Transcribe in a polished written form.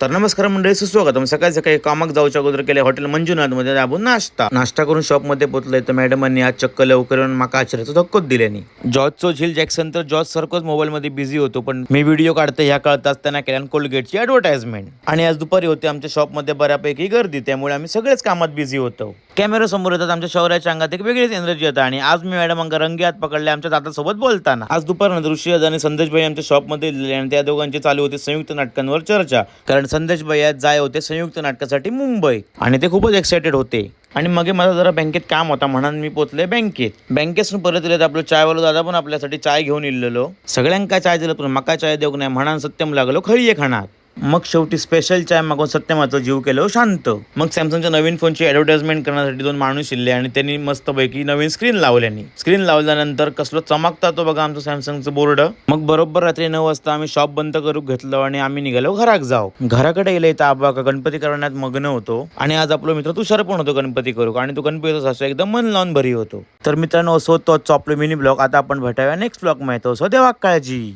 तर नमस्कार मंडळी, सुस्वागतम. सकाळी सकाळी कामाक जाऊच्या अगोदर केले हॉटेल मंजुनाथ मध्ये दाबून नाश्ता करून शॉप मध्ये पोहोचलोय. तर मॅडमांनी आज चक्क लवकर येऊन माका आश्चर्याचं धक्कोच दिल्यानी. जॉर्जचो झील जॅक्सन तर जॉर्ज सारखंच मोबाईल मध्ये बिझी होतो, पण मी व्हिडिओ काढते ह्या कळताच त्यांना केल्या कोलगेटची ऍडव्हर्टाइजमेंट. आणि आज दुपारी होते आमच्या शॉप मध्ये बऱ्यापैकी गर्दी, त्यामुळे आम्ही सगळेच कामात बिझी होतो. कॅमेरा समोर येतात आमच्या शौर्याच्या अंगात एक वेगळीच एनर्जी येतात. आणि आज मी मॅडमांका रंगी हात पकडले आमच्या दादासोबत बोलताना. आज दुपारनंतर ऋषी आणि संदेश भाई आमच्या शॉप मध्ये दिले आणि त्या दोघांची चालू होती संयुक्त नाटकांवर चर्चा. कारण संदेश भाई आज जाय होते संयुक्त नाटकासाठी मुंबई आणि ते खूपच एक्साइटेड होते. आणि मग माझा जरा बँकेत काम होता म्हणून मी पोचले बँकेतून परत येत आपलं चायवाला दादा पण आपल्यासाठी चाय घेऊन इल्लेलो. सगळ्यांका चाय दिलं पण मका चाय देऊ नाही म्हणून सत्यम लागलो खळी खाणार. मग शेवटी स्पेशल चाय मागून सत्यमाचा जीव केलो शांत. मग सॅमसंगच्या नवीन फोनची ऍडव्हर्टाइजमेंट करण्यासाठी दोन माणूस इल्ले आणि त्यांनी मस्तपैकी नवीन स्क्रीन लावल्यानंतर कसलो चमकता तो बघा आमचं सॅमसंगचं बोर्ड. मग बरोबर रात्री 9 वाजता आम्ही शॉप बंद करू घेतलो आणि आम्ही निघालो घराक जाऊ. घराकडे गेले तर आबा गणपती करण्यात मग्न होतो. आणि आज आपला मित्र तुषार पण होतो गणपती करू. आणि तो गणपतीचा सासू एकदम मन लावून भरी होतो. तर मित्रांनो, असो तोच आपलं मिनी ब्लॉग. आता आपण भेटाव्या नेक्स्ट ब्लॉग माहिती असो. देवा काळजी.